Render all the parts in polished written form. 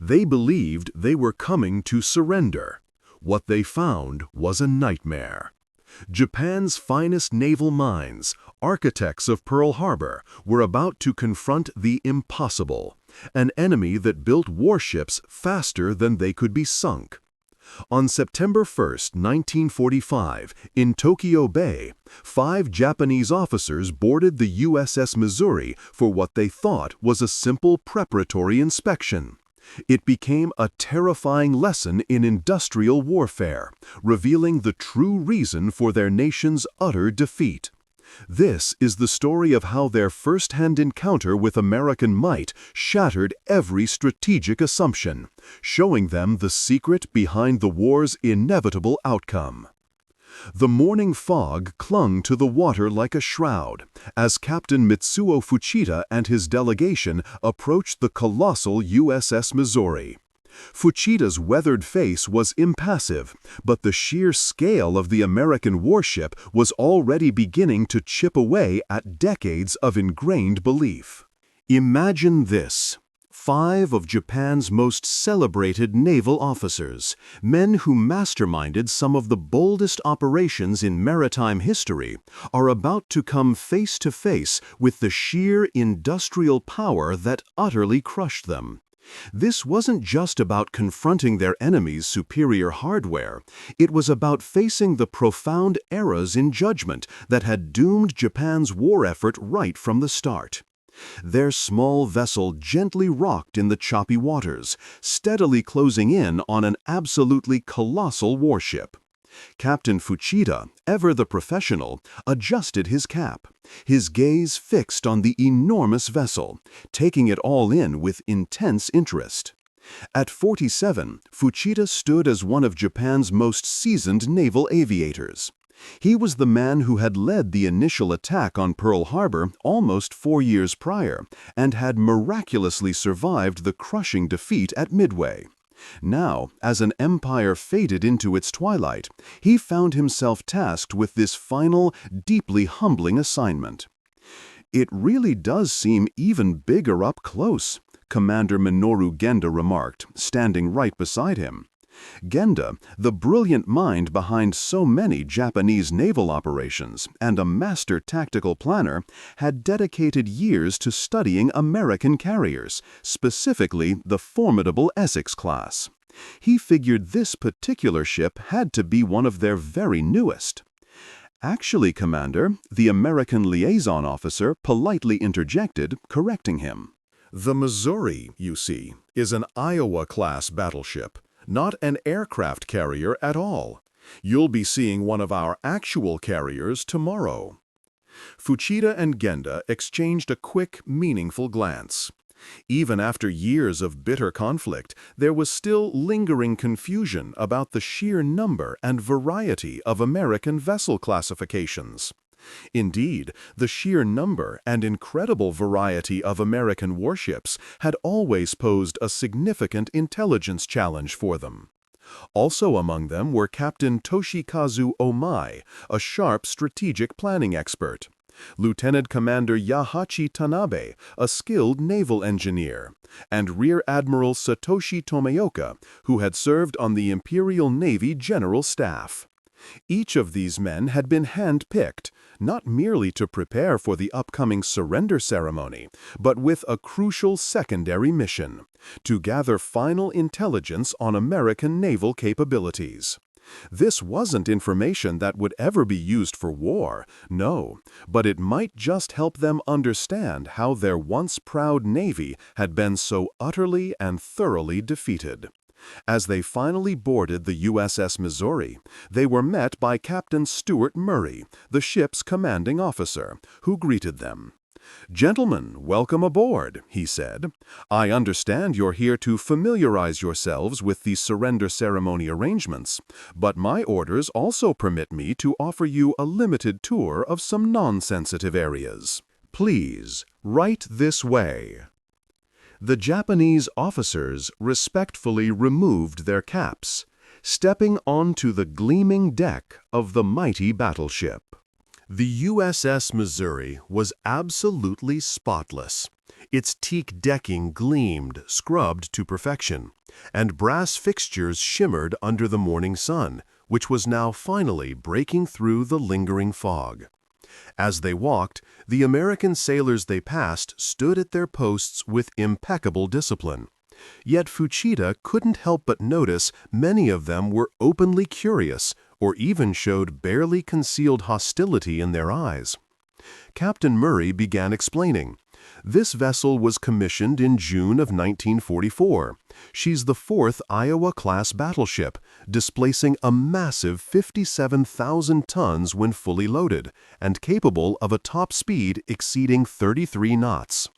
They believed they were coming to surrender. What they found was a nightmare. Japan's finest naval minds, architects of Pearl Harbor, were about to confront the impossible, an enemy that built warships faster than they could be sunk. On September 1, 1945, in Tokyo Bay, 5 Japanese officers boarded the USS Missouri for what they thought was a simple preparatory inspection. It became a terrifying lesson in industrial warfare, revealing the true reason for their nation's utter defeat. This is the story of how their first-hand encounter with American might shattered every strategic assumption, showing them the secret behind the war's inevitable outcome. The morning fog clung to the water like a shroud as Captain Mitsuo Fuchida and his delegation approached the colossal USS Missouri. Fuchida's weathered face was impassive, but the sheer scale of the American warship was already beginning to chip away at decades of ingrained belief. Imagine this. 5 of Japan's most celebrated naval officers, men who masterminded some of the boldest operations in maritime history, are about to come face to face with the sheer industrial power that utterly crushed them. This wasn't just about confronting their enemy's superior hardware. It was about facing the profound errors in judgment that had doomed Japan's war effort right from the start. Their small vessel gently rocked in the choppy waters, steadily closing in on an absolutely colossal warship. Captain Fuchida, ever the professional, adjusted his cap, his gaze fixed on the enormous vessel, taking it all in with intense interest. At 47, Fuchida stood as one of Japan's most seasoned naval aviators. He was the man who had led the initial attack on Pearl Harbor almost 4 years prior and had miraculously survived the crushing defeat at Midway. Now, as an empire faded into its twilight, he found himself tasked with this final, deeply humbling assignment. "It really does seem even bigger up close," Commander Minoru Genda remarked, standing right beside him. Genda, the brilliant mind behind so many Japanese naval operations and a master tactical planner, had dedicated years to studying American carriers, specifically the formidable Essex class. He figured this particular ship had to be one of their very newest. "Actually, Commander," the American liaison officer politely interjected, correcting him. "The Missouri, you see, is an Iowa-class battleship, not an aircraft carrier at all. You'll be seeing one of our actual carriers tomorrow." Fuchida and Genda exchanged a quick, meaningful glance. Even after years of bitter conflict, there was still lingering confusion about the sheer number and variety of American vessel classifications. Indeed, the sheer number and incredible variety of American warships had always posed a significant intelligence challenge for them. Also among them were Captain Toshikazu Omai, a sharp strategic planning expert, Lieutenant Commander Yahachi Tanabe, a skilled naval engineer, and Rear Admiral Satoshi Tomeoka, who had served on the Imperial Navy General Staff. Each of these men had been hand-picked, not merely to prepare for the upcoming surrender ceremony, but with a crucial secondary mission: to gather final intelligence on American naval capabilities. This wasn't information that would ever be used for war, no, but it might just help them understand how their once proud Navy had been so utterly and thoroughly defeated. As they finally boarded the USS Missouri, they were met by Captain Stuart Murray, the ship's commanding officer, who greeted them. "Gentlemen, welcome aboard," he said. "I understand you're here to familiarize yourselves with the surrender ceremony arrangements, but my orders also permit me to offer you a limited tour of some non-sensitive areas. Please, right this way." The Japanese officers respectfully removed their caps, stepping onto the gleaming deck of the mighty battleship. The USS Missouri was absolutely spotless. Its teak decking gleamed, scrubbed to perfection, and brass fixtures shimmered under the morning sun, which was now finally breaking through the lingering fog. As they walked, the American sailors they passed stood at their posts with impeccable discipline. Yet Fuchida couldn't help but notice many of them were openly curious or even showed barely concealed hostility in their eyes. Captain Murray began explaining. This vessel was commissioned in June of 1944. She's the 4th Iowa-class battleship, displacing a massive 57,000 tons when fully loaded, and capable of a top speed exceeding 33 knots.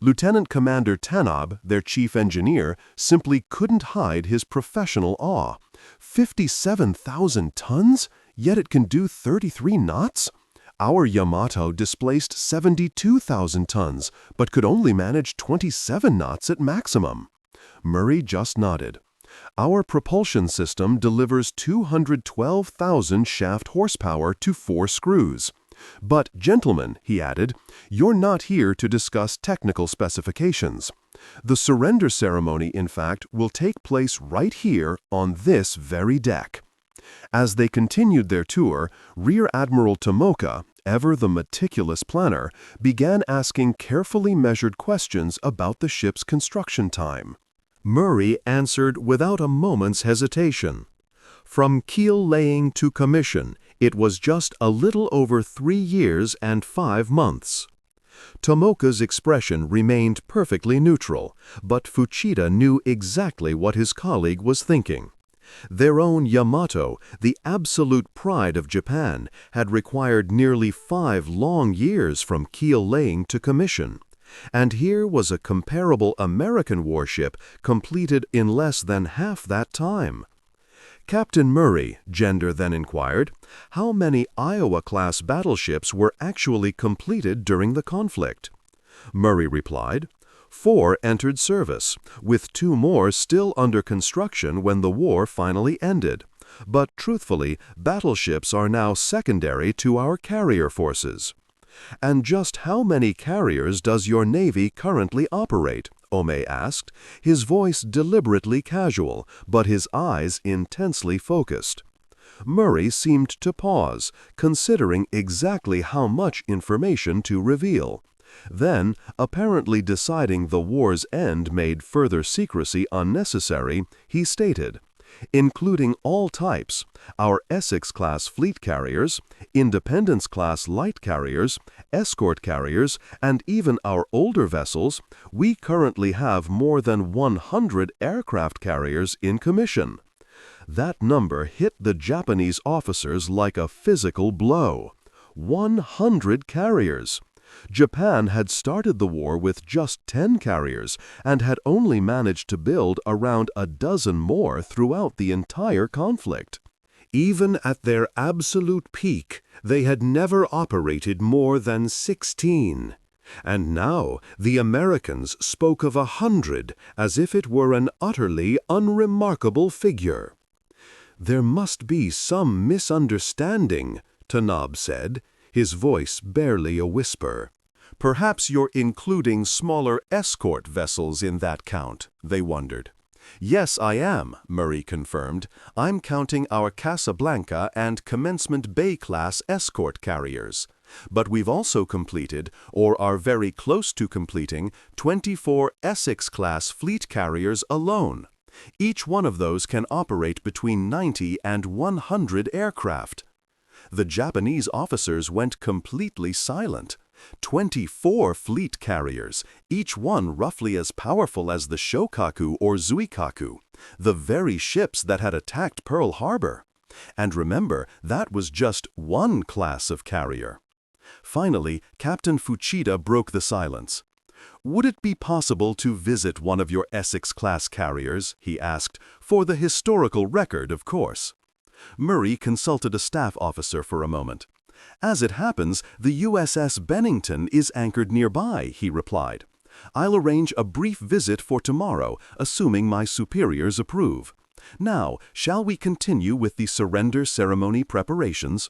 Lieutenant Commander Tanab, their chief engineer, simply couldn't hide his professional awe. 57,000 tons? Yet it can do 33 knots? Our Yamato displaced 72,000 tons, but could only manage 27 knots at maximum. Murray just nodded. Our propulsion system delivers 212,000 shaft horsepower to 4 screws. But, gentlemen, he added, you're not here to discuss technical specifications. The surrender ceremony, in fact, will take place right here on this very deck. As they continued their tour, Rear Admiral Tomoka, ever the meticulous planner, began asking carefully measured questions about the ship's construction time. Murray answered without a moment's hesitation. From keel laying to commission, it was just a little over 3 years and 5 months. Tomoka's expression remained perfectly neutral, but Fuchida knew exactly what his colleague was thinking. Their own Yamato, the absolute pride of Japan, had required nearly 5 long years from keel laying to commission. And here was a comparable American warship completed in less than half that time. Captain Murray, Gender then inquired, how many Iowa-class battleships were actually completed during the conflict? Murray replied, 4 entered service, with 2 more still under construction when the war finally ended. But truthfully, battleships are now secondary to our carrier forces. And just how many carriers does your Navy currently operate? Ome asked, his voice deliberately casual, but his eyes intensely focused. Murray seemed to pause, considering exactly how much information to reveal. Then, apparently deciding the war's end made further secrecy unnecessary, he stated, including all types, our Essex-class fleet carriers, Independence-class light carriers, escort carriers, and even our older vessels, we currently have more than 100 aircraft carriers in commission. That number hit the Japanese officers like a physical blow. 100 carriers! Japan had started the war with just 10 carriers and had only managed to build around a dozen more throughout the entire conflict. Even at their absolute peak, they had never operated more than 16. And now the Americans spoke of 100 as if it were an utterly unremarkable figure. There must be some misunderstanding, Tanab said, his voice barely a whisper. Perhaps you're including smaller escort vessels in that count, they wondered. Yes, I am, Murray confirmed. I'm counting our Casablanca and Commencement Bay-class escort carriers. But we've also completed, or are very close to completing, 24 Essex-class fleet carriers alone. Each one of those can operate between 90 and 100 aircraft. The Japanese officers went completely silent. 24 fleet carriers, each one roughly as powerful as the Shokaku or Zuikaku, the very ships that had attacked Pearl Harbor. And remember, that was just one class of carrier. Finally, Captain Fuchida broke the silence. Would it be possible to visit one of your Essex-class carriers, he asked, for the historical record, of course. Murray consulted a staff officer for a moment. As it happens, the USS Bennington is anchored nearby, he replied. I'll arrange a brief visit for tomorrow, assuming my superiors approve. Now, shall we continue with the surrender ceremony preparations?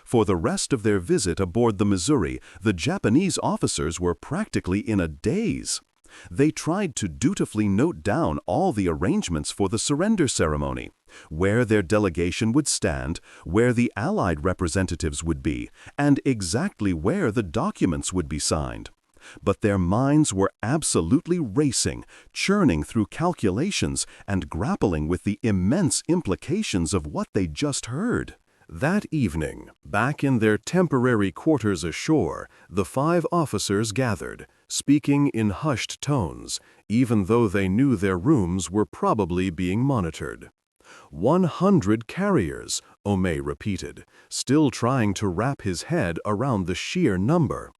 For the rest of their visit aboard the Missouri, the Japanese officers were practically in a daze. They tried to dutifully note down all the arrangements for the surrender ceremony, where their delegation would stand, where the Allied representatives would be, and exactly where the documents would be signed. But their minds were absolutely racing, churning through calculations and grappling with the immense implications of what they'd just heard. That evening, back in their temporary quarters ashore, the 5 officers gathered, speaking in hushed tones, even though they knew their rooms were probably being monitored. 100 carriers, O'May repeated, still trying to wrap his head around the sheer number.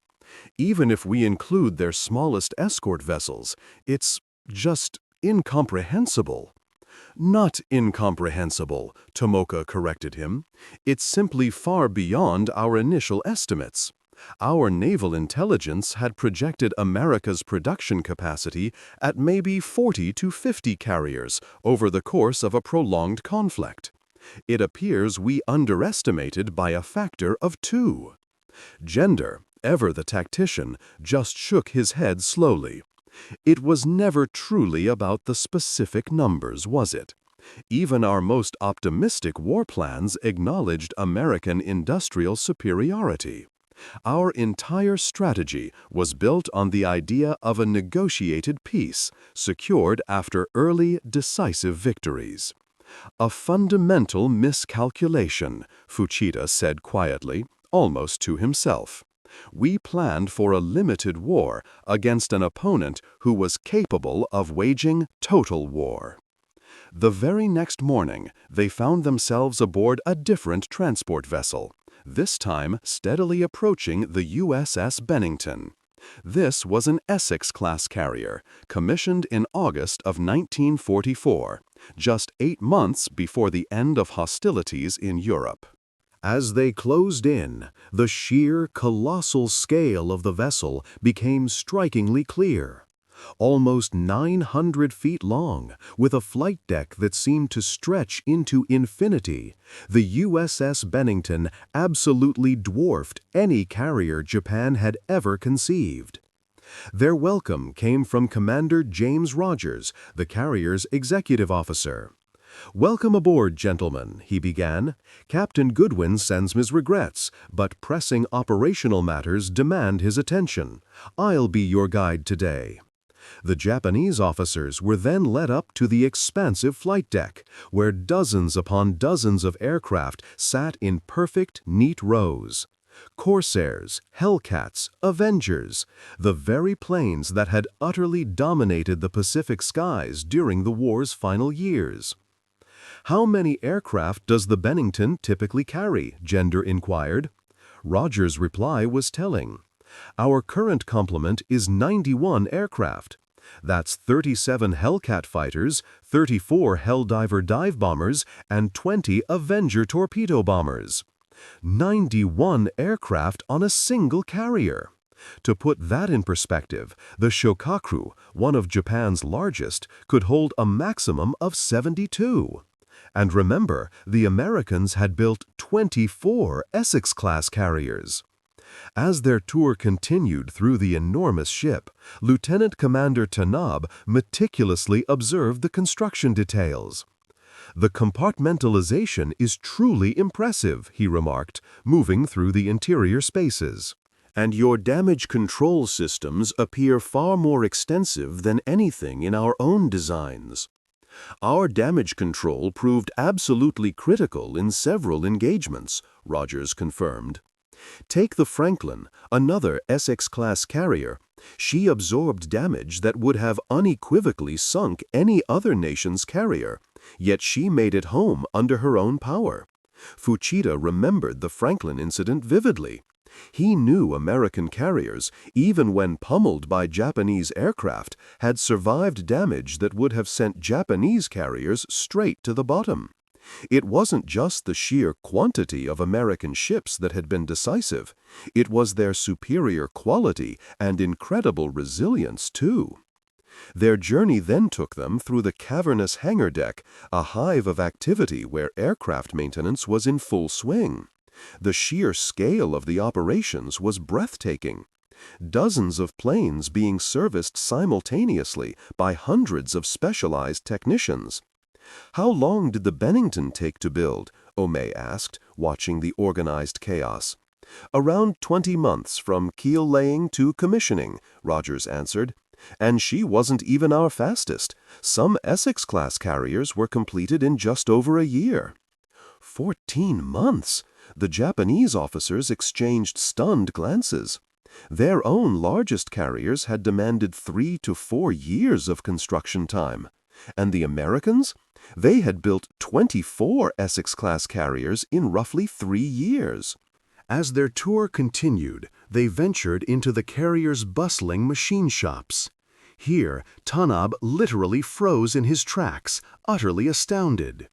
Even if we include their smallest escort vessels, it's just incomprehensible. Not incomprehensible, Tomoka corrected him. It's simply far beyond our initial estimates. Our naval intelligence had projected America's production capacity at maybe 40 to 50 carriers over the course of a prolonged conflict. It appears we underestimated by a factor of 2. Gender, ever the tactician, just shook his head slowly. It was never truly about the specific numbers, was it? Even our most optimistic war plans acknowledged American industrial superiority. Our entire strategy was built on the idea of a negotiated peace, secured after early, decisive victories. A fundamental miscalculation, Fuchida said quietly, almost to himself. We planned for a limited war against an opponent who was capable of waging total war. The very next morning, they found themselves aboard a different transport vessel, this time steadily approaching the USS Bennington. This was an Essex-class carrier, commissioned in August of 1944, just 8 months before the end of hostilities in Europe. As they closed in, the sheer, colossal scale of the vessel became strikingly clear. Almost 900 feet long, with a flight deck that seemed to stretch into infinity, the USS Bennington absolutely dwarfed any carrier Japan had ever conceived. Their welcome came from Commander James Rogers, the carrier's executive officer. "Welcome aboard, gentlemen," he began. "Captain Goodwin sends his regrets, but pressing operational matters demand his attention. I'll be your guide today." The Japanese officers were then led up to the expansive flight deck, where dozens upon dozens of aircraft sat in perfect, neat rows. Corsairs, Hellcats, Avengers, the very planes that had utterly dominated the Pacific skies during the war's final years. "How many aircraft does the Bennington typically carry?" Gender inquired. Rogers' reply was telling. "Our current complement is 91 aircraft. That's 37 Hellcat fighters, 34 Helldiver dive bombers, and 20 Avenger torpedo bombers. 91 aircraft on a single carrier. To put that in perspective, the Shokaku, one of Japan's largest, could hold a maximum of 72. And remember, the Americans had built 24 Essex-class carriers. As their tour continued through the enormous ship, Lieutenant Commander Tanabe meticulously observed the construction details. "The compartmentalization is truly impressive," he remarked, moving through the interior spaces. "And your damage control systems appear far more extensive than anything in our own designs." "Our damage control proved absolutely critical in several engagements," Rogers confirmed. "Take the Franklin, another Essex-class carrier. She absorbed damage that would have unequivocally sunk any other nation's carrier, yet she made it home under her own power." Fuchida remembered the Franklin incident vividly. He knew American carriers, even when pummeled by Japanese aircraft, had survived damage that would have sent Japanese carriers straight to the bottom. It wasn't just the sheer quantity of American ships that had been decisive. It was their superior quality and incredible resilience, too. Their journey then took them through the cavernous hangar deck, a hive of activity where aircraft maintenance was in full swing. The sheer scale of the operations was breathtaking. Dozens of planes being serviced simultaneously by hundreds of specialized technicians. "How long did the Bennington take to build?" O'May asked, watching the organized chaos. "Around 20 months from keel laying to commissioning," Rogers answered. "And she wasn't even our fastest. Some Essex-class carriers were completed in just over a year." 14 months! The Japanese officers exchanged stunned glances. Their own largest carriers had demanded 3 to 4 years of construction time. And the Americans? They had built 24 Essex-class carriers in roughly 3 years. As their tour continued, they ventured into the carrier's bustling machine shops. Here, Tanab literally froze in his tracks, utterly astounded.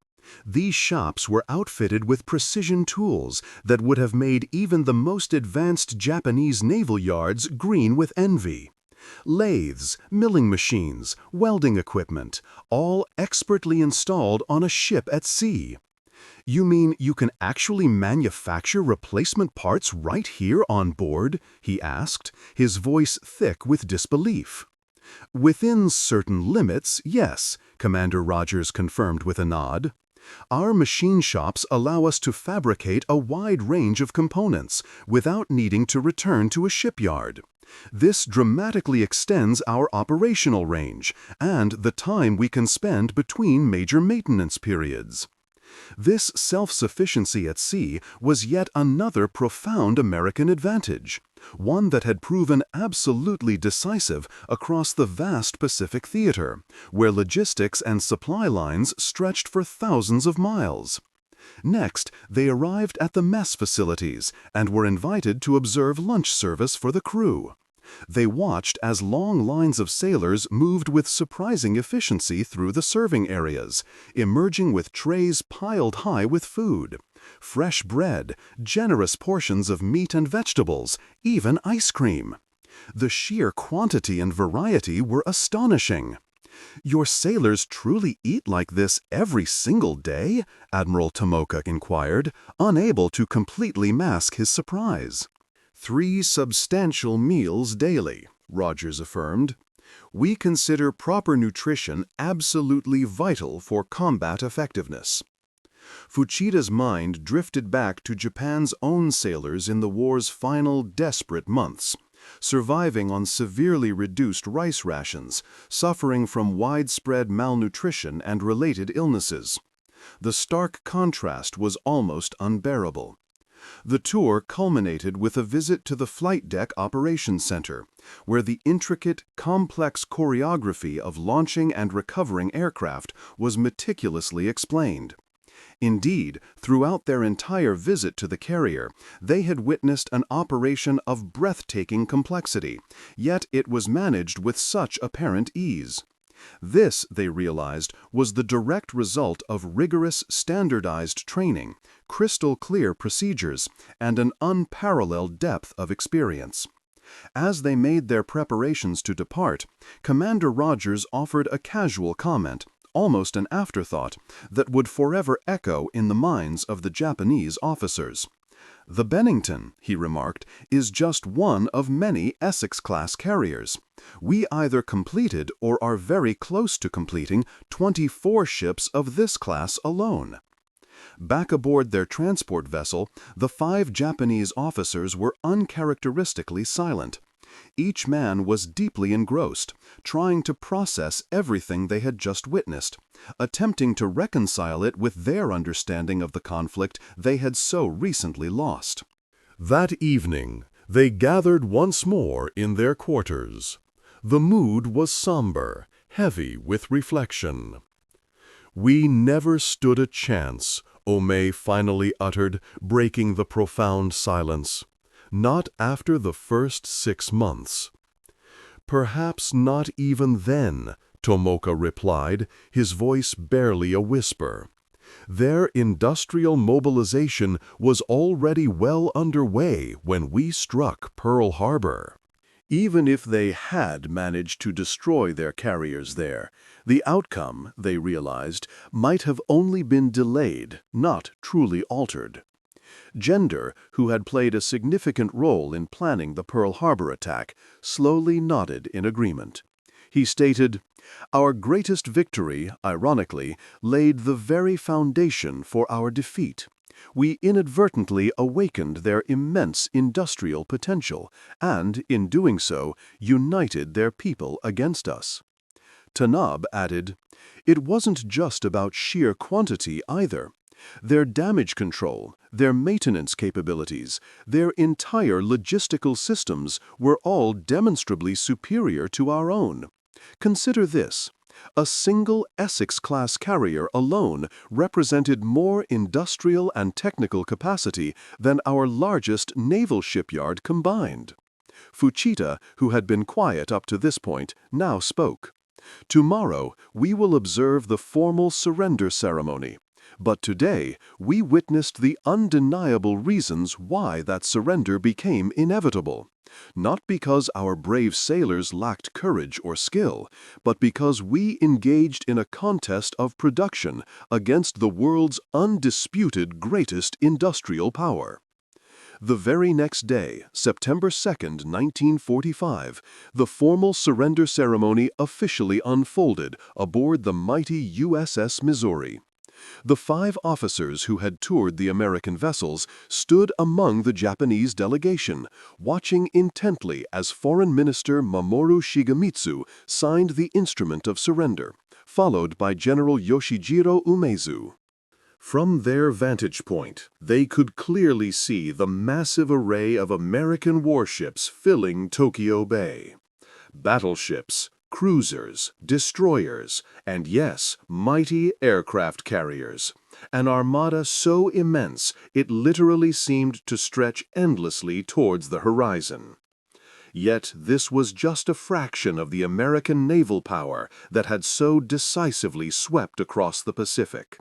These shops were outfitted with precision tools that would have made even the most advanced Japanese naval yards green with envy. Lathes, milling machines, welding equipment, all expertly installed on a ship at sea. "You mean you can actually manufacture replacement parts right here on board?" he asked, his voice thick with disbelief. "Within certain limits, yes," Commander Rogers confirmed with a nod. "Our machine shops allow us to fabricate a wide range of components without needing to return to a shipyard. This dramatically extends our operational range and the time we can spend between major maintenance periods." This self-sufficiency at sea was yet another profound American advantage, one that had proven absolutely decisive across the vast Pacific theater, where logistics and supply lines stretched for thousands of miles. Next, they arrived at the mess facilities and were invited to observe lunch service for the crew. They watched as long lines of sailors moved with surprising efficiency through the serving areas, emerging with trays piled high with food. Fresh bread, generous portions of meat and vegetables, even ice cream. The sheer quantity and variety were astonishing. "Your sailors truly eat like this every single day?" Admiral Tomoka inquired, unable to completely mask his surprise. "3 substantial meals daily," Rogers affirmed. "We consider proper nutrition absolutely vital for combat effectiveness." Fuchida's mind drifted back to Japan's own sailors in the war's final desperate months, surviving on severely reduced rice rations, suffering from widespread malnutrition and related illnesses. The stark contrast was almost unbearable. The tour culminated with a visit to the Flight Deck Operations Center, where the intricate, complex choreography of launching and recovering aircraft was meticulously explained. Indeed, throughout their entire visit to the carrier, they had witnessed an operation of breathtaking complexity, yet it was managed with such apparent ease. This, they realized, was the direct result of rigorous, standardized training, crystal-clear procedures, and an unparalleled depth of experience. As they made their preparations to depart, Commander Rogers offered a casual comment, almost an afterthought, that would forever echo in the minds of the Japanese officers. "The Bennington," he remarked, "is just one of many Essex-class carriers. We either completed or are very close to completing 24 ships of this class alone." Back aboard their transport vessel, the 5 Japanese officers were uncharacteristically silent. Each man was deeply engrossed, trying to process everything they had just witnessed, attempting to reconcile it with their understanding of the conflict they had so recently lost. That evening, they gathered once more in their quarters. The mood was somber, heavy with reflection. "We never stood a chance," O'May finally uttered, breaking the profound silence. "Not after the first 6 months." "Perhaps not even then," Tomoka replied, his voice barely a whisper. "Their industrial mobilization was already well underway when we struck Pearl Harbor." Even if they had managed to destroy their carriers there, the outcome, they realized, might have only been delayed, not truly altered. Gender, who had played a significant role in planning the Pearl Harbor attack, slowly nodded in agreement. He stated, "Our greatest victory, ironically, laid the very foundation for our defeat. We inadvertently awakened their immense industrial potential and, in doing so, united their people against us." Tanab added, "It wasn't just about sheer quantity either. Their damage control, their maintenance capabilities, their entire logistical systems were all demonstrably superior to our own. Consider this. A single Essex-class carrier alone represented more industrial and technical capacity than our largest naval shipyard combined." Fuchita, who had been quiet up to this point, now spoke. "Tomorrow, we will observe the formal surrender ceremony. But today, we witnessed the undeniable reasons why that surrender became inevitable. Not because our brave sailors lacked courage or skill, but because we engaged in a contest of production against the world's undisputed greatest industrial power." The very next day, September 2, 1945, the formal surrender ceremony officially unfolded aboard the mighty USS Missouri. The 5 officers who had toured the American vessels stood among the Japanese delegation, watching intently as Foreign Minister Mamoru Shigemitsu signed the instrument of surrender, followed by General Yoshijiro Umezu. From their vantage point, they could clearly see the massive array of American warships filling Tokyo Bay. Battleships, cruisers, destroyers, and yes, mighty aircraft carriers. An armada so immense it literally seemed to stretch endlessly towards the horizon. Yet this was just a fraction of the American naval power that had so decisively swept across the Pacific.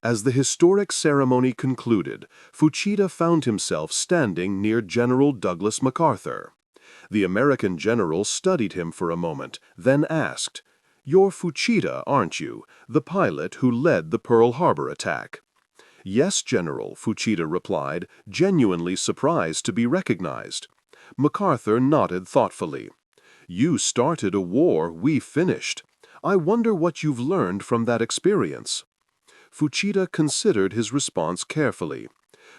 As the historic ceremony concluded, Fuchita found himself standing near General Douglas MacArthur. The American general studied him for a moment, then asked, "You're Fuchita, aren't you, the pilot who led the Pearl Harbor attack?" "Yes, General," Fuchita replied, genuinely surprised to be recognized. MacArthur nodded thoughtfully. "You started a war we finished. I wonder what you've learned from that experience." Fuchita considered his response carefully.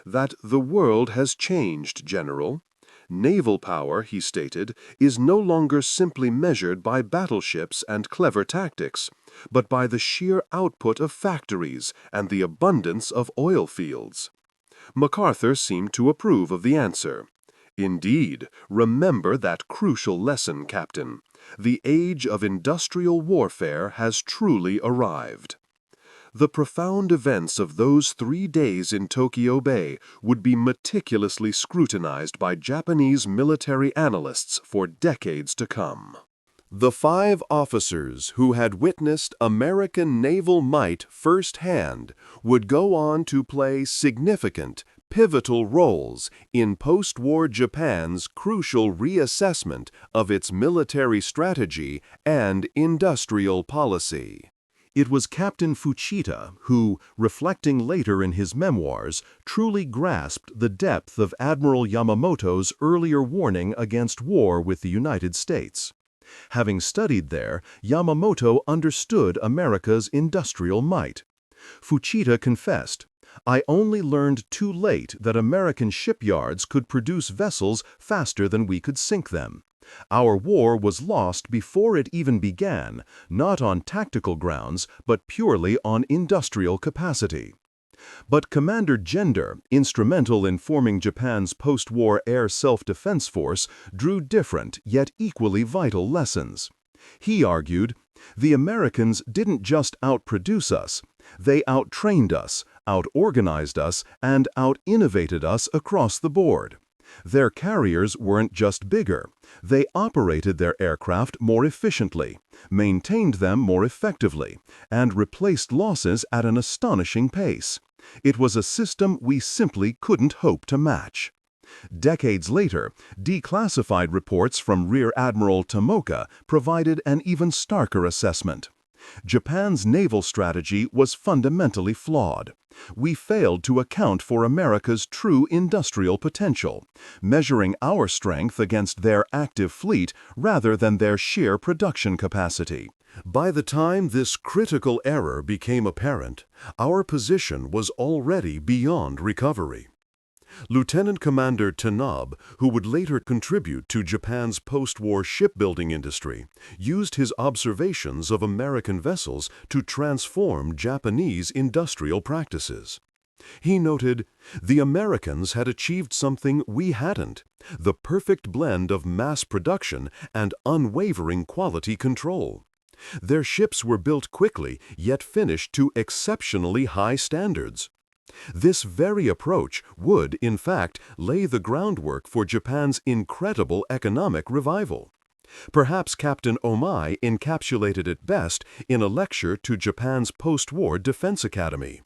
"That the world has changed, General. Naval power," he stated, "is no longer simply measured by battleships and clever tactics, but by the sheer output of factories and the abundance of oil fields." MacArthur seemed to approve of the answer. "Indeed, remember that crucial lesson, Captain. The age of industrial warfare has truly arrived." The profound events of those 3 days in Tokyo Bay would be meticulously scrutinized by Japanese military analysts for decades to come. The 5 officers who had witnessed American naval might firsthand would go on to play significant, pivotal roles in post-war Japan's crucial reassessment of its military strategy and industrial policy. It was Captain Fuchita who, reflecting later in his memoirs, truly grasped the depth of Admiral Yamamoto's earlier warning against war with the United States. Having studied there, Yamamoto understood America's industrial might. Fuchita confessed, "I only learned too late that American shipyards could produce vessels faster than we could sink them. Our war was lost before it even began, not on tactical grounds, but purely on industrial capacity." But Commander Gender, instrumental in forming Japan's post-war air self-defense force, drew different yet equally vital lessons. He argued, "The Americans didn't just outproduce us, they outtrained us, outorganized us, and out-innovated us across the board. Their carriers weren't just bigger, they operated their aircraft more efficiently, maintained them more effectively, and replaced losses at an astonishing pace. It was a system we simply couldn't hope to match." Decades later, declassified reports from Rear Admiral Tomoka provided an even starker assessment. Japan's naval strategy was fundamentally flawed. We failed to account for America's true industrial potential, measuring our strength against their active fleet rather than their sheer production capacity. By the time this critical error became apparent, our position was already beyond recovery. Lieutenant Commander Tanabe, who would later contribute to Japan's post-war shipbuilding industry, used his observations of American vessels to transform Japanese industrial practices. He noted, "The Americans had achieved something we hadn't, the perfect blend of mass production and unwavering quality control. Their ships were built quickly, yet finished to exceptionally high standards." This very approach would, in fact, lay the groundwork for Japan's incredible economic revival. Perhaps Captain Omai encapsulated it best in a lecture to Japan's post-war Defense Academy.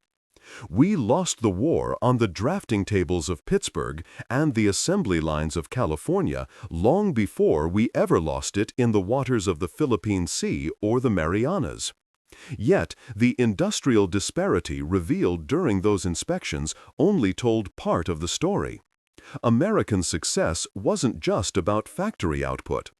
"We lost the war on the drafting tables of Pittsburgh and the assembly lines of California long before we ever lost it in the waters of the Philippine Sea or the Marianas." Yet, the industrial disparity revealed during those inspections only told part of the story. American success wasn't just about factory output.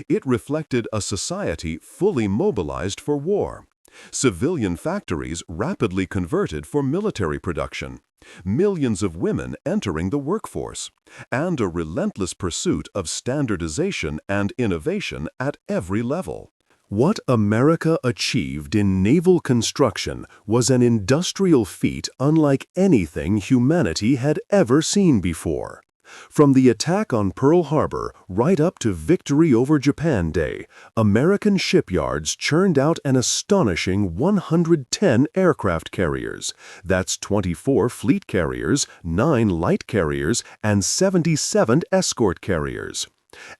It reflected a society fully mobilized for war. Civilian factories rapidly converted for military production, millions of women entering the workforce, and a relentless pursuit of standardization and innovation at every level. What America achieved in naval construction was an industrial feat unlike anything humanity had ever seen before. From the attack on Pearl Harbor right up to victory over Japan Day, American shipyards churned out an astonishing 110 aircraft carriers. That's 24 fleet carriers, 9 light carriers, and 77 escort carriers.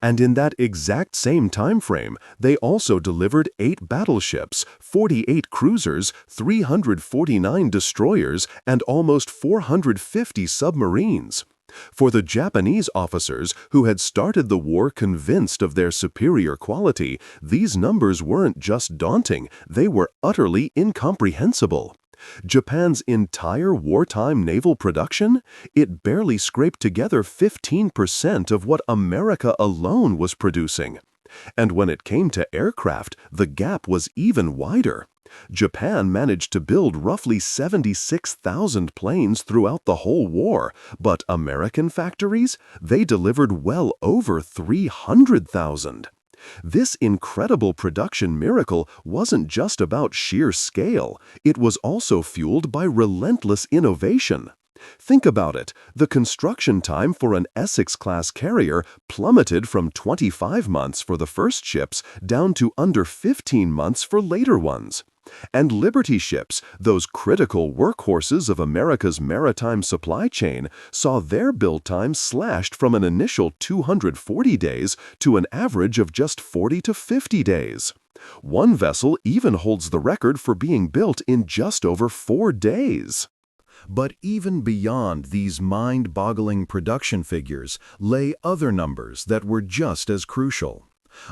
And in that exact same time frame, they also delivered 8 battleships, 48 cruisers, 349 destroyers, and almost 450 submarines. For the Japanese officers who had started the war convinced of their superior quality, these numbers weren't just daunting, they were utterly incomprehensible. Japan's entire wartime naval production? It barely scraped together 15% of what America alone was producing. And when it came to aircraft, the gap was even wider. Japan managed to build roughly 76,000 planes throughout the whole war, but American factories? They delivered well over 300,000. This incredible production miracle wasn't just about sheer scale, it was also fueled by relentless innovation. Think about it, the construction time for an Essex-class carrier plummeted from 25 months for the first ships down to under 15 months for later ones. And Liberty ships, those critical workhorses of America's maritime supply chain, saw their build time slashed from an initial 240 days to an average of just 40 to 50 days. One vessel even holds the record for being built in just over 4 days. But even beyond these mind-boggling production figures lay other numbers that were just as crucial.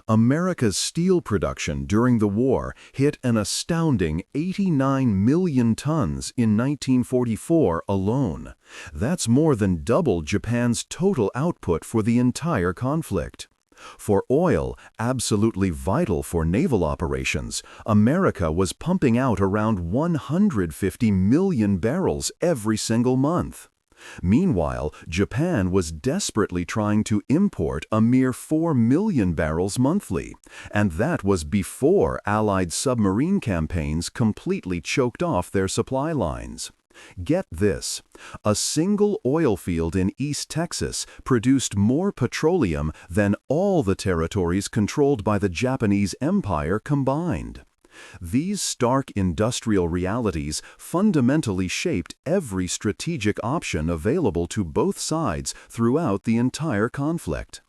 America's steel production during the war hit an astounding 89 million tons in 1944 alone. That's more than double Japan's total output for the entire conflict. For oil, absolutely vital for naval operations, America was pumping out around 150 million barrels every single month. Meanwhile, Japan was desperately trying to import a mere 4 million barrels monthly, and that was before Allied submarine campaigns completely choked off their supply lines. Get this, a single oil field in East Texas produced more petroleum than all the territories controlled by the Japanese Empire combined. These stark industrial realities fundamentally shaped every strategic option available to both sides throughout the entire conflict.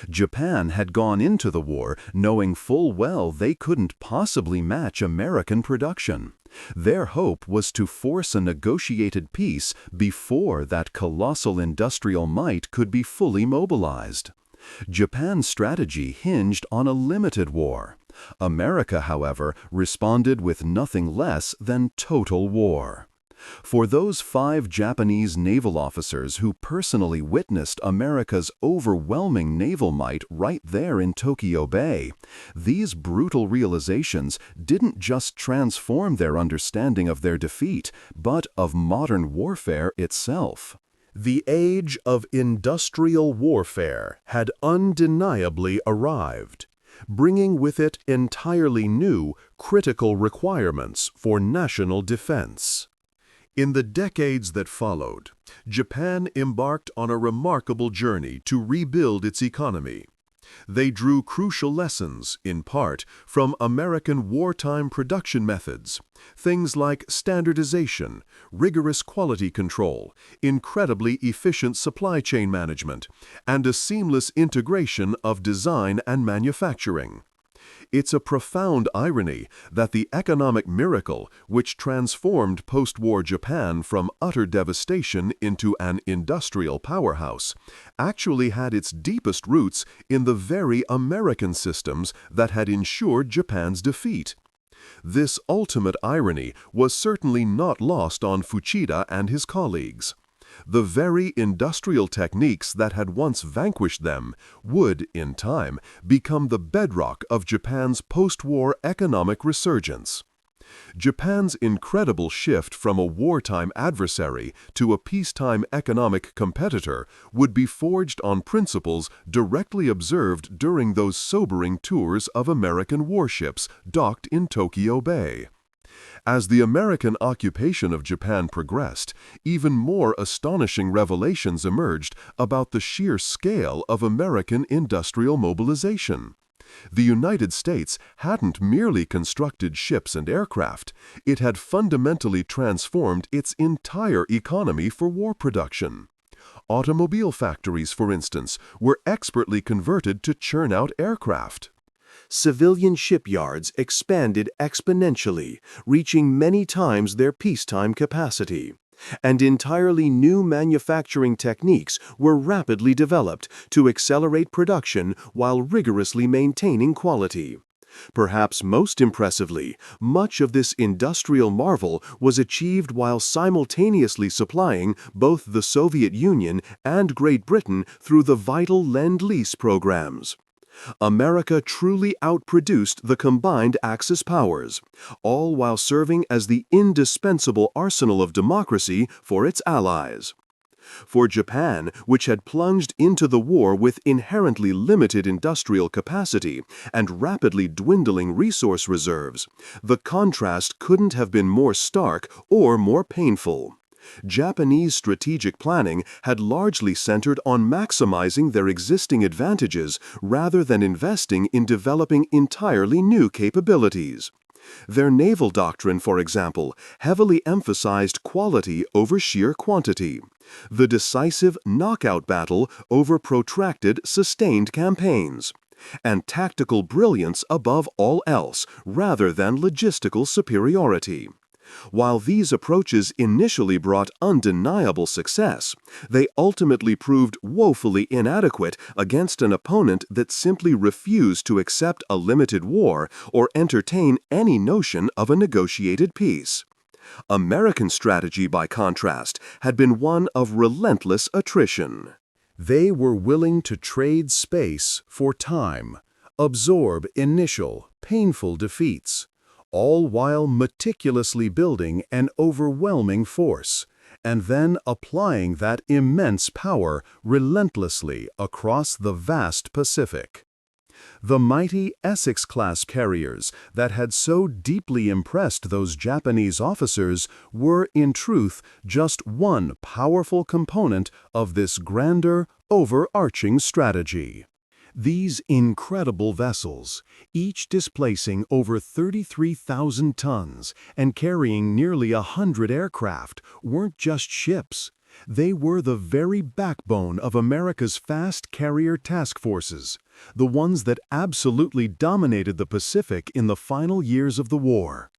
Japan had gone into the war knowing full well they couldn't possibly match American production. Their hope was to force a negotiated peace before that colossal industrial might could be fully mobilized. Japan's strategy hinged on a limited war. America, however, responded with nothing less than total war. For those 5 Japanese naval officers who personally witnessed America's overwhelming naval might right there in Tokyo Bay, these brutal realizations didn't just transform their understanding of their defeat, but of modern warfare itself. The age of industrial warfare had undeniably arrived, bringing with it entirely new, critical requirements for national defense. In the decades that followed, Japan embarked on a remarkable journey to rebuild its economy. They drew crucial lessons, in part, from American wartime production methods, things like standardization, rigorous quality control, incredibly efficient supply chain management, and a seamless integration of design and manufacturing. It's a profound irony that the economic miracle which transformed post-war Japan from utter devastation into an industrial powerhouse actually had its deepest roots in the very American systems that had ensured Japan's defeat. This ultimate irony was certainly not lost on Fuchida and his colleagues. The very industrial techniques that had once vanquished them would, in time, become the bedrock of Japan's post-war economic resurgence. Japan's incredible shift from a wartime adversary to a peacetime economic competitor would be forged on principles directly observed during those sobering tours of American warships docked in Tokyo Bay. As the American occupation of Japan progressed, even more astonishing revelations emerged about the sheer scale of American industrial mobilization. The United States hadn't merely constructed ships and aircraft, it had fundamentally transformed its entire economy for war production. Automobile factories, for instance, were expertly converted to churn out aircraft. Civilian shipyards expanded exponentially, reaching many times their peacetime capacity. And entirely new manufacturing techniques were rapidly developed to accelerate production while rigorously maintaining quality. Perhaps most impressively, much of this industrial marvel was achieved while simultaneously supplying both the Soviet Union and Great Britain through the vital Lend-Lease programs. America truly outproduced the combined Axis powers, all while serving as the indispensable arsenal of democracy for its allies. For Japan, which had plunged into the war with inherently limited industrial capacity and rapidly dwindling resource reserves, the contrast couldn't have been more stark or more painful. Japanese strategic planning had largely centered on maximizing their existing advantages rather than investing in developing entirely new capabilities. Their naval doctrine, for example, heavily emphasized quality over sheer quantity, the decisive knockout battle over protracted, sustained campaigns, and tactical brilliance above all else rather than logistical superiority. While these approaches initially brought undeniable success, they ultimately proved woefully inadequate against an opponent that simply refused to accept a limited war or entertain any notion of a negotiated peace. American strategy, by contrast, had been one of relentless attrition. They were willing to trade space for time, absorb initial, painful defeats, all while meticulously building an overwhelming force, and then applying that immense power relentlessly across the vast Pacific. The mighty Essex-class carriers that had so deeply impressed those Japanese officers were, in truth, just one powerful component of this grander, overarching strategy. These incredible vessels, each displacing over 33,000 tons and carrying nearly 100 aircraft, weren't just ships. They were the very backbone of America's fast carrier task forces, the ones that absolutely dominated the Pacific in the final years of the war.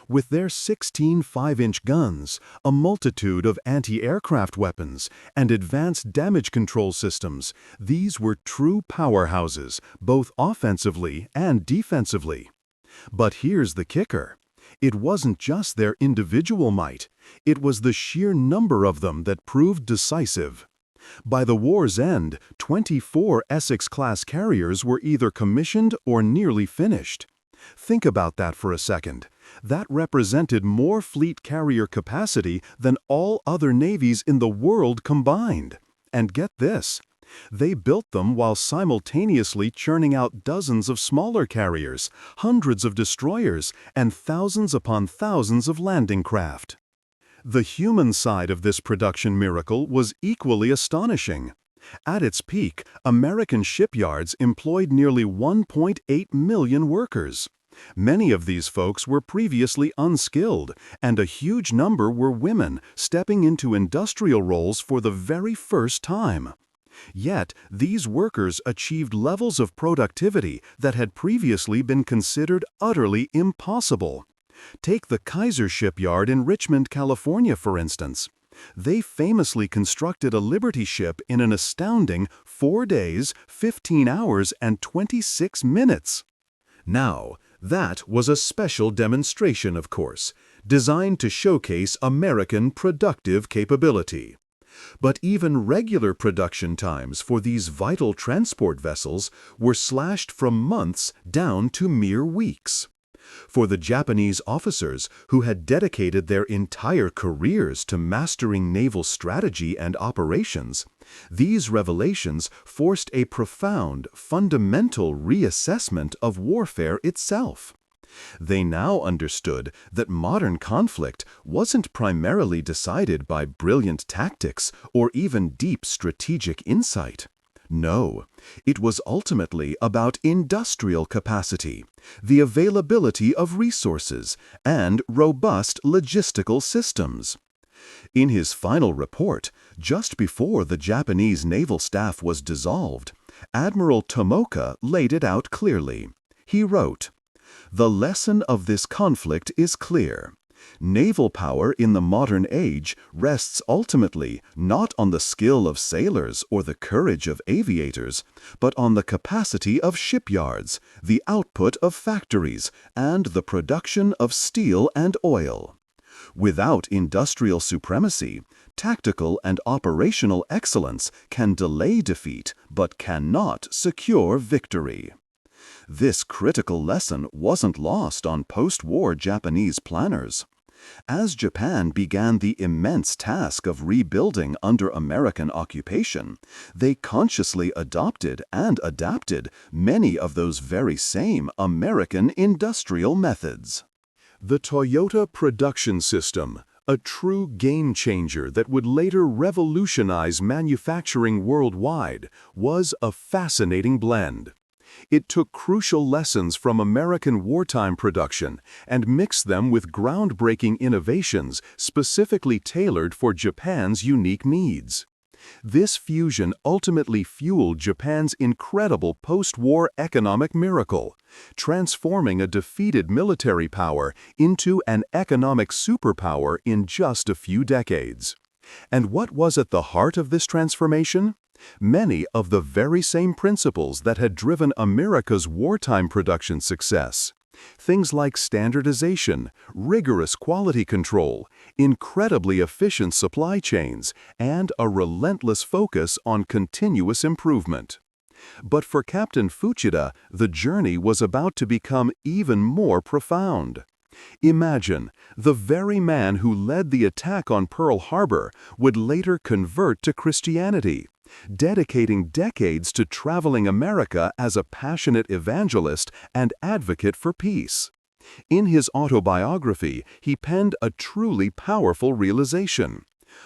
With their 16 5-inch guns, a multitude of anti-aircraft weapons, and advanced damage control systems, these were true powerhouses, both offensively and defensively. But here's the kicker. It wasn't just their individual might, it was the sheer number of them that proved decisive. By the war's end, 24 Essex-class carriers were either commissioned or nearly finished. Think about that for a second. That represented more fleet carrier capacity than all other navies in the world combined. And get this, they built them while simultaneously churning out dozens of smaller carriers, hundreds of destroyers, and thousands upon thousands of landing craft. The human side of this production miracle was equally astonishing. At its peak, American shipyards employed nearly 1.8 million workers. Many of these folks were previously unskilled, and a huge number were women stepping into industrial roles for the very first time. Yet, these workers achieved levels of productivity that had previously been considered utterly impossible. Take the Kaiser shipyard in Richmond, California, for instance. They famously constructed a Liberty ship in an astounding 4 days, 15 hours, and 26 minutes. Now, that was a special demonstration, of course, designed to showcase American productive capability. But even regular production times for these vital transport vessels were slashed from months down to mere weeks. For the Japanese officers who had dedicated their entire careers to mastering naval strategy and operations, these revelations forced a profound, fundamental reassessment of warfare itself. They now understood that modern conflict wasn't primarily decided by brilliant tactics or even deep strategic insight. No, it was ultimately about industrial capacity, the availability of resources, and robust logistical systems. In his final report, just before the Japanese naval staff was dissolved, Admiral Tomoka laid it out clearly. He wrote, "The lesson of this conflict is clear. Naval power in the modern age rests ultimately not on the skill of sailors or the courage of aviators, but on the capacity of shipyards, the output of factories, and the production of steel and oil. Without industrial supremacy, tactical and operational excellence can delay defeat but cannot secure victory." This critical lesson wasn't lost on post-war Japanese planners. As Japan began the immense task of rebuilding under American occupation, they consciously adopted and adapted many of those very same American industrial methods. The Toyota production system, a true game-changer that would later revolutionize manufacturing worldwide, was a fascinating blend. It took crucial lessons from American wartime production and mixed them with groundbreaking innovations specifically tailored for Japan's unique needs. This fusion ultimately fueled Japan's incredible post-war economic miracle, transforming a defeated military power into an economic superpower in just a few decades. And what was at the heart of this transformation? Many of the very same principles that had driven America's wartime production success. Things like standardization, rigorous quality control, incredibly efficient supply chains, and a relentless focus on continuous improvement. But for Captain Fuchida, the journey was about to become even more profound. Imagine, the very man who led the attack on Pearl Harbor would later convert to Christianity, dedicating decades to traveling America as a passionate evangelist and advocate for peace. In his autobiography, he penned a truly powerful realization.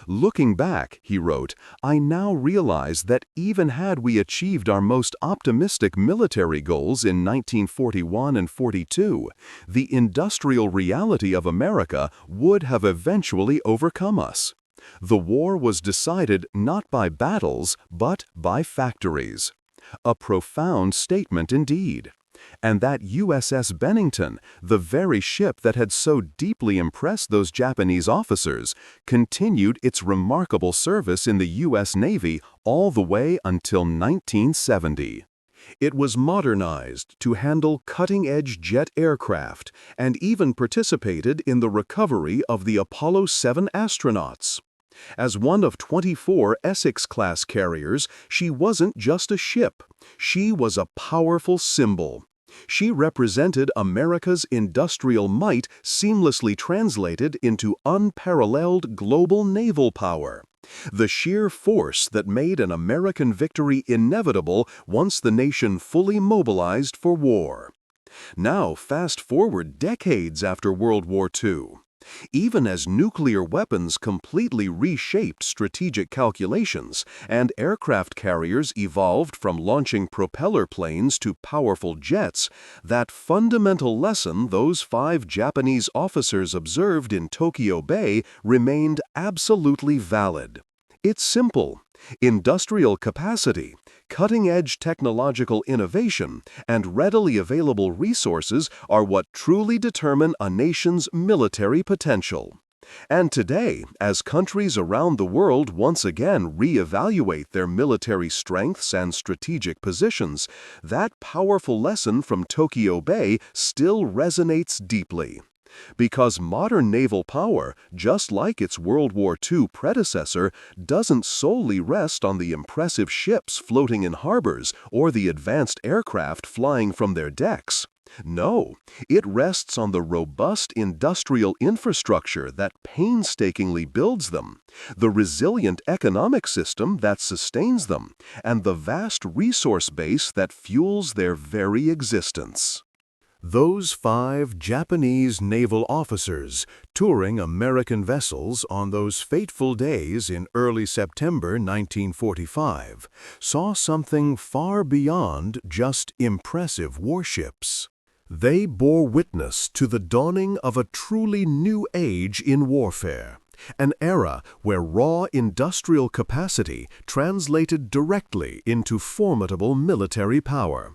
"Looking back," he wrote, "I now realize that even had we achieved our most optimistic military goals in 1941 and 42, the industrial reality of America would have eventually overcome us. The war was decided not by battles, but by factories." A profound statement indeed. And that USS Bennington, the very ship that had so deeply impressed those Japanese officers, continued its remarkable service in the U.S. Navy all the way until 1970. It was modernized to handle cutting-edge jet aircraft and even participated in the recovery of the Apollo 7 astronauts. As one of 24 Essex-class carriers, she wasn't just a ship. She was a powerful symbol. She represented America's industrial might seamlessly translated into unparalleled global naval power. The sheer force that made an American victory inevitable once the nation fully mobilized for war. Now, fast forward decades after World War II. Even as nuclear weapons completely reshaped strategic calculations and aircraft carriers evolved from launching propeller planes to powerful jets, that fundamental lesson those 5 Japanese officers observed in Tokyo Bay remained absolutely valid. It's simple. Industrial capacity, cutting-edge technological innovation, and readily available resources are what truly determine a nation's military potential. And today, as countries around the world once again reevaluate their military strengths and strategic positions, that powerful lesson from Tokyo Bay still resonates deeply. Because modern naval power, just like its World War II predecessor, doesn't solely rest on the impressive ships floating in harbors or the advanced aircraft flying from their decks. No, it rests on the robust industrial infrastructure that painstakingly builds them, the resilient economic system that sustains them, and the vast resource base that fuels their very existence. Those 5 Japanese naval officers touring American vessels on those fateful days in early September 1945 saw something far beyond just impressive warships. They bore witness to the dawning of a truly new age in warfare, an era where raw industrial capacity translated directly into formidable military power.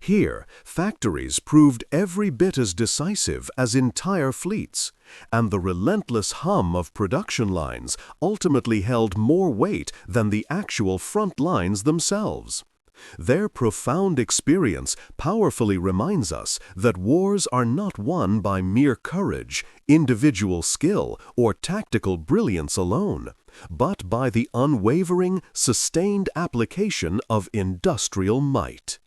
Here, factories proved every bit as decisive as entire fleets, and the relentless hum of production lines ultimately held more weight than the actual front lines themselves. Their profound experience powerfully reminds us that wars are not won by mere courage, individual skill, or tactical brilliance alone, but by the unwavering, sustained application of industrial might.